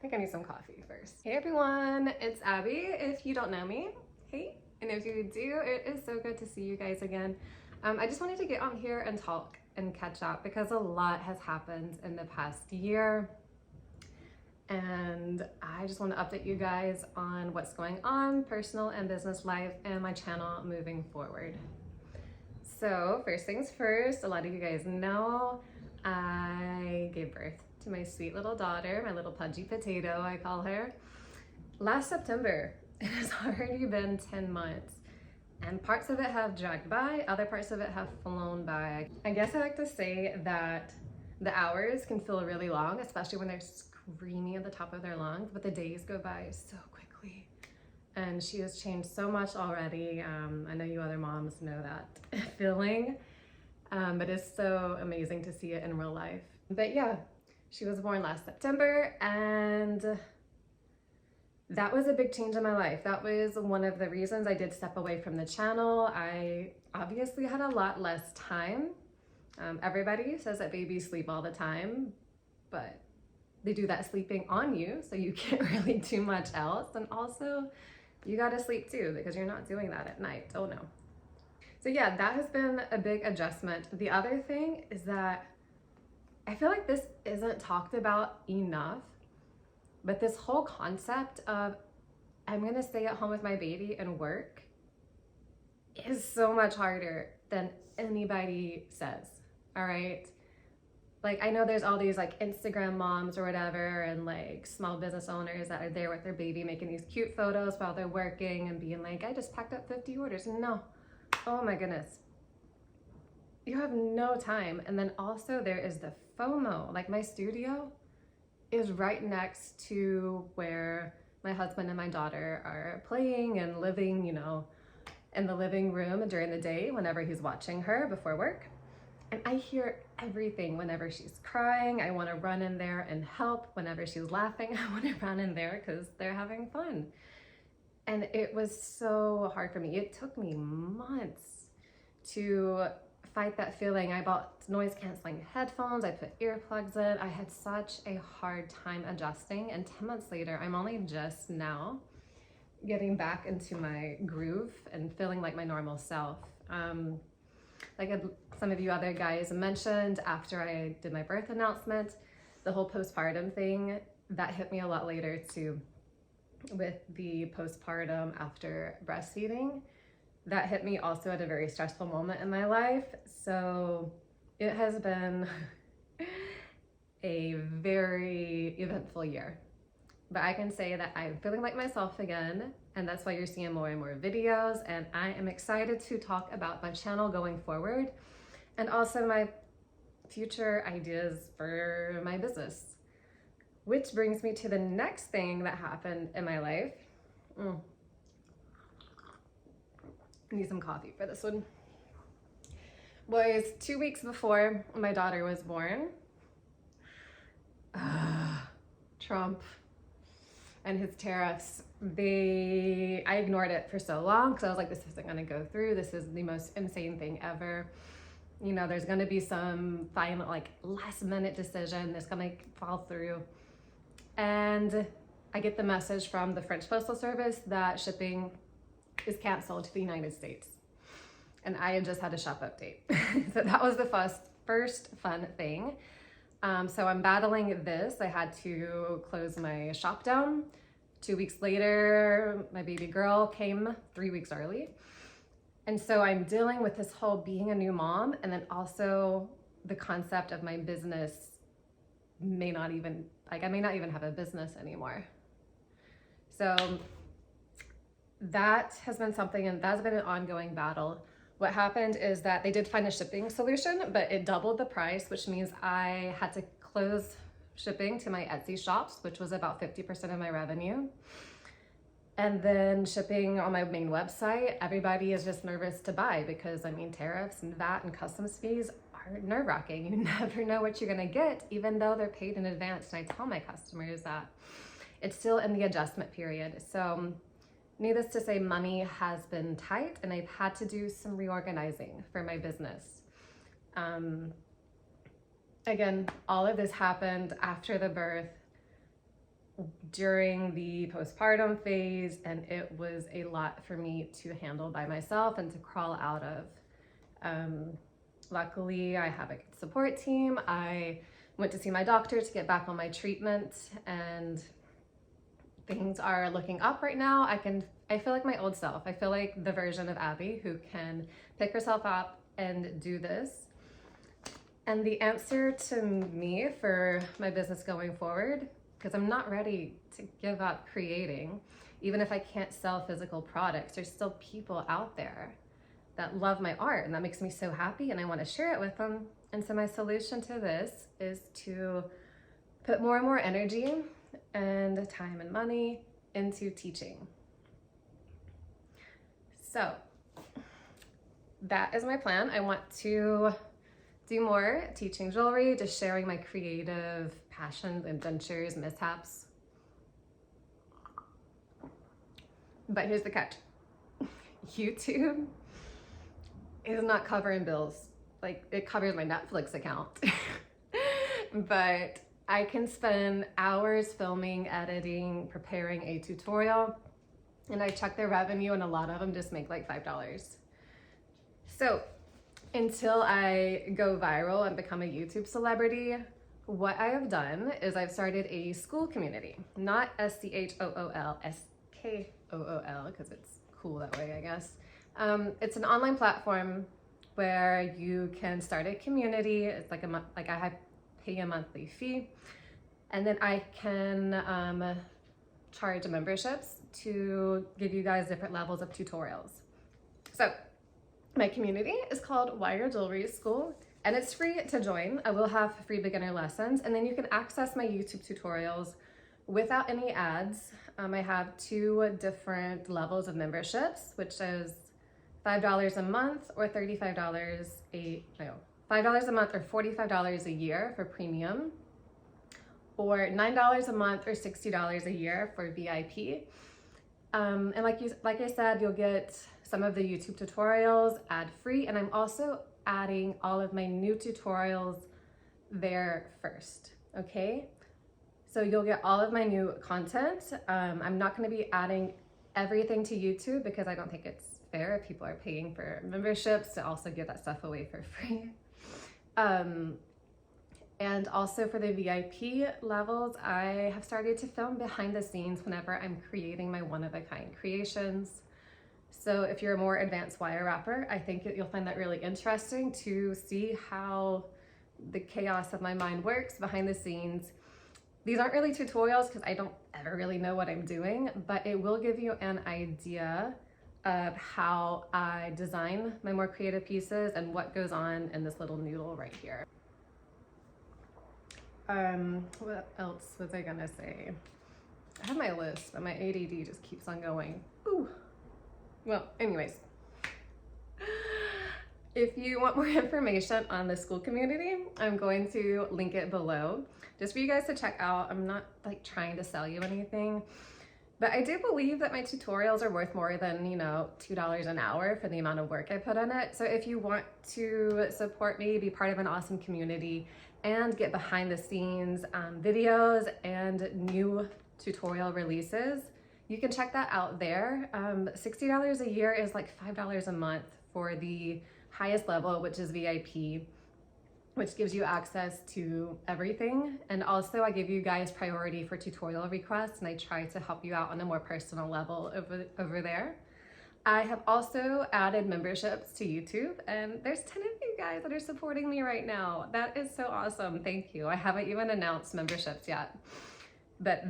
think I need some coffee first. Hey everyone, it's Abby. If you don't know me, hey. And if you do, it is so good to see you guys again. I just wanted to get on here and talk and catch up because a lot has happened in the past year. And I just want to update you guys on what's going on, personal and business life, and my channel moving forward. So first things first, a lot of you guys know I gave birth to my sweet little daughter, my little pudgy potato, I call her, last September. It has already been 10 months. And parts of it have dragged by, other parts of it have flown by. I guess I like to say that the hours can feel really long, especially when they're screaming at the top of their lungs, but the days go by so quickly. And she has changed so much already. I know you other moms know that feeling, but it's so amazing to see it in real life. But yeah, she was born last September, and that was a big change in my life. That was one of the reasons I did step away from the channel. I obviously had a lot less time. Everybody says that babies sleep all the time, but they do that sleeping on you, so you can't really do much else. And also, you gotta sleep too, because you're not doing that at night. Oh no. So yeah, that has been a big adjustment. The other thing is that I feel like this isn't talked about enough, but this whole concept of I'm gonna stay at home with my baby and work is so much harder than anybody says, all right? Like, I know there's all these like Instagram moms or whatever, and like small business owners that are there with their baby making these cute photos while they're working and being like, I just packed up 50 orders. No, oh my goodness. You have no time. And then also there is the FOMO. Like, my studio is right next to where my husband and my daughter are playing and living, you know, in the living room during the day whenever he's watching her before work. And I hear everything. Whenever she's crying, I want to run in there and help. Whenever she's laughing, I want to run in there because they're having fun. And it was so hard for me. It took me months to fight that feeling. I bought noise canceling headphones, I put earplugs in. I had such a hard time adjusting, and 10 months later, I'm only just now getting back into my groove and feeling like my normal self. Like some of you other guys mentioned, after I did my birth announcement, the whole postpartum thing, that hit me a lot later too, with the postpartum after breastfeeding. That hit me also at a very stressful moment in my life. So it has been a very eventful year. But I can say that I'm feeling like myself again, and that's why you're seeing more and more videos, and I am excited to talk about my channel going forward, and also my future ideas for my business. Which brings me to the next thing that happened in my life. I need some coffee for this one. Was 2 weeks before my daughter was born. Trump and his tariffs, I ignored it for so long because I was like, this isn't gonna go through. This is the most insane thing ever. You know, there's gonna be some final, like, last minute decision that's gonna fall through. And I get the message from the French Postal Service that shipping is canceled to the United States. And I had just had a shop update. So that was the first fun thing. So I'm battling this. I had to close my shop down. 2 weeks later, my baby girl came 3 weeks early. And so I'm dealing with this whole being a new mom, and then also the concept of my business I may not even have a business anymore. So that has been something, and that's been an ongoing battle. What happened is that they did find a shipping solution, but it doubled the price, which means I had to close shipping to my Etsy shops, which was about 50% of my revenue. And then shipping on my main website, everybody is just nervous to buy because, I mean, tariffs and VAT and customs fees are nerve-wracking. You never know what you're gonna get, even though they're paid in advance. And I tell my customers that it's still in the adjustment period. So needless to say, money has been tight, and I've had to do some reorganizing for my business. Again, all of this happened after the birth. during the postpartum phase, and it was a lot for me to handle by myself and to crawl out of. Luckily, I have a good support team. I went to see my doctor to get back on my treatment, and things are looking up right now. I feel like my old self. I feel like the version of Abby who can pick herself up and do this. And the answer to me for my business going forward, because I'm not ready to give up creating, even if I can't sell physical products, there's still people out there that love my art, and that makes me so happy, and I want to share it with them. And so my solution to this is to put more and more energy and time and money into teaching. So that is my plan. I want to do more teaching jewelry, just sharing my creative passions, adventures, mishaps. But here's the catch. YouTube is not covering bills. Like, it covers my Netflix account. But I can spend hours filming, editing, preparing a tutorial, and I check their revenue, and a lot of them just make like $5. So until I go viral and become a YouTube celebrity, what I have done is I've started a school community, not SCHOOL, SKOOL, because it's cool that way, I guess. It's an online platform where you can start a community. It's like I pay a monthly fee, and then I can charge memberships to give you guys different levels of tutorials. So my community is called Wire Jewelry School, and it's free to join. I will have free beginner lessons, and then you can access my YouTube tutorials without any ads. I have 2 different levels of memberships, which is $5 a month or $5 a month or $45 a year for premium, or $9 a month or $60 a year for VIP. And like I said, you'll get some of the YouTube tutorials ad-free, and I'm also adding all of my new tutorials there first, okay? So you'll get all of my new content. I'm not gonna be adding everything to YouTube because I don't think it's fair if people are paying for memberships to also give that stuff away for free. And also for the VIP levels, I have started to film behind the scenes whenever I'm creating my one-of-a-kind creations. So if you're a more advanced wire wrapper, I think you'll find that really interesting to see how the chaos of my mind works behind the scenes. These aren't really tutorials because I don't ever really know what I'm doing, but it will give you an idea of how I design my more creative pieces and what goes on in this little noodle right here. What else was I gonna say? I have my list, but my ADD just keeps on going. Ooh. Well, anyways, if you want more information on the school community, I'm going to link it below just for you guys to check out. I'm not like trying to sell you anything, but I do believe that my tutorials are worth more than, you know, $2 an hour for the amount of work I put in it. So if you want to support me, be part of an awesome community, and get behind the scenes videos and new tutorial releases, you can check that out there. $60 a year is like $5 a month for the highest level, which is VIP, which gives you access to everything. And also I give you guys priority for tutorial requests, and I try to help you out on a more personal level over there. I have also added memberships to YouTube, and there's 10 of you guys that are supporting me right now. That is so awesome. Thank you. I haven't even announced memberships yet, but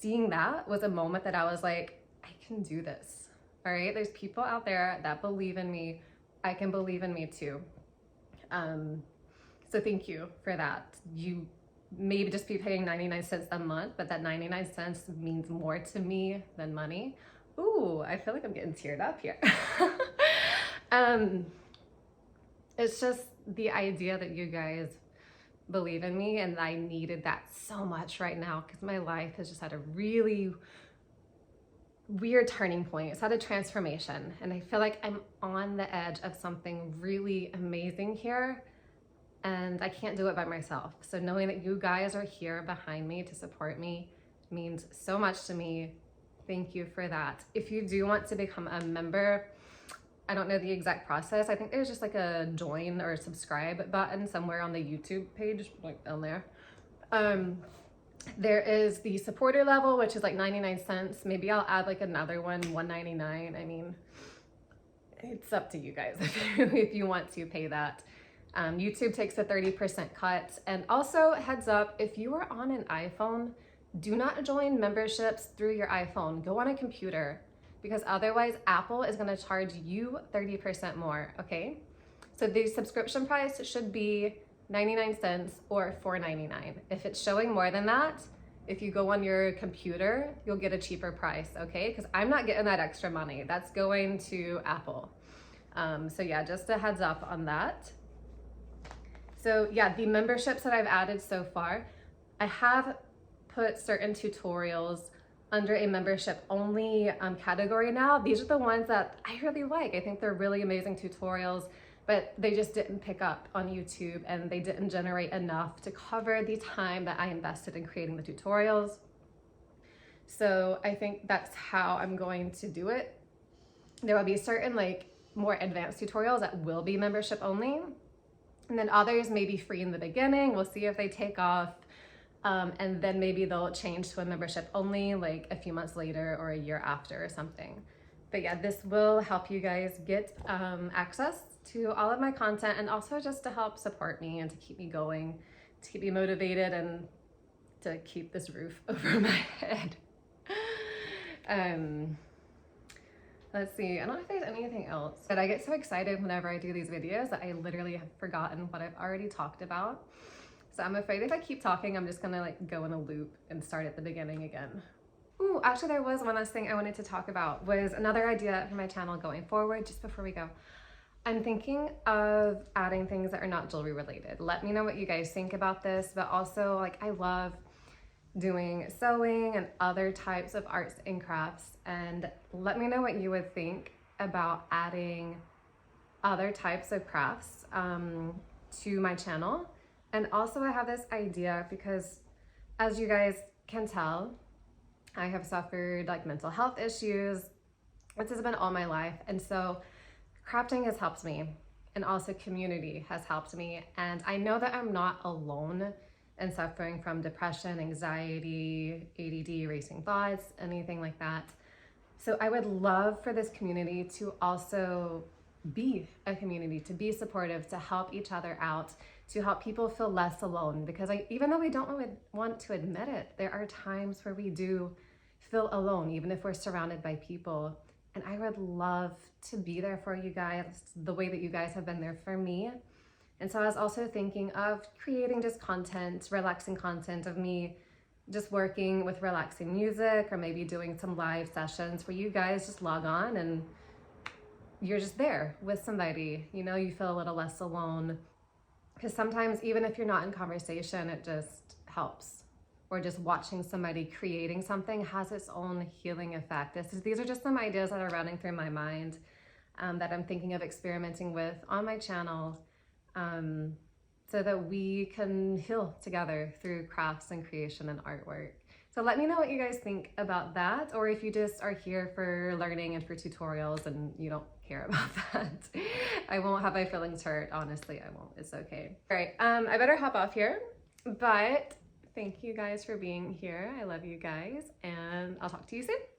seeing that was a moment that I was like, I can do this. All right, there's people out there that believe in me. I can believe in me too. So thank you for that. You maybe just be paying 99 cents a month, but that 99 cents means more to me than money. Ooh, I feel like I'm getting teared up here. It's just the idea that you guys believe in me, and I needed that so much right now because my life has just had a really weird turning point. It's had a transformation, and I feel like I'm on the edge of something really amazing here, and I can't do it by myself. So knowing that you guys are here behind me to support me means so much to me. Thank you for that. If you do want to become a member, I don't know the exact process. I think there's just like a join or subscribe button somewhere on the YouTube page, like down there. There is the supporter level, which is like 99 cents. Maybe I'll add like another one, $1.99. I mean, it's up to you guys if you want to pay that. YouTube takes a 30% cut. And also, heads up, if you are on an iPhone, do not join memberships through your iPhone. Go on a computer, because otherwise Apple is going to charge you 30% more, okay? So the subscription price should be 99 cents or $4.99. If it's showing more than that, if you go on your computer, you'll get a cheaper price, okay? Because I'm not getting that extra money. That's going to Apple. So yeah, just a heads up on that. So yeah, the memberships that I've added so far, I have put certain tutorials under a membership only category now. These are the ones that I really like. I think they're really amazing tutorials, but they just didn't pick up on YouTube and they didn't generate enough to cover the time that I invested in creating the tutorials. So I think that's how I'm going to do it. There will be certain like more advanced tutorials that will be membership only. And then others may be free in the beginning. We'll see if they take off. And then maybe they'll change to a membership only like a few months later or a year after or something. But yeah, this will help you guys get access to all of my content, and also just to help support me and to keep me going, to keep me motivated, and to keep this roof over my head. Let's see, I don't know if there's anything else, but I get so excited whenever I do these videos that I literally have forgotten what I've already talked about. So I'm afraid if I keep talking, I'm just gonna like go in a loop and start at the beginning again. Ooh, actually there was one last thing I wanted to talk about, was another idea for my channel going forward, just before we go. I'm thinking of adding things that are not jewelry related. Let me know what you guys think about this, but also like I love doing sewing and other types of arts and crafts, and let me know what you would think about adding other types of crafts to my channel. And also I have this idea because, as you guys can tell, I have suffered like mental health issues. This has been all my life, and so crafting has helped me, and also community has helped me. And I know that I'm not alone in suffering from depression, anxiety, ADD, racing thoughts, anything like that. So I would love for this community to also be a community, to be supportive, to help each other out, to help people feel less alone. Because even though we don't want to admit it, there are times where we do feel alone, even if we're surrounded by people. And I would love to be there for you guys the way that you guys have been there for me. And so I was also thinking of creating just content, relaxing content of me just working with relaxing music, or maybe doing some live sessions where you guys just log on and you're just there with somebody, you know, you feel a little less alone. Because sometimes even if you're not in conversation, it just helps. Or just watching somebody creating something has its own healing effect. These are just some ideas that are running through my mind that I'm thinking of experimenting with on my channel, so that we can heal together through crafts and creation and artwork. So let me know what you guys think about that, or if you just are here for learning and for tutorials and you don't care about that. I won't have my feelings hurt, honestly, I won't, it's okay. All right, I better hop off here, but thank you guys for being here. I love you guys, and I'll talk to you soon.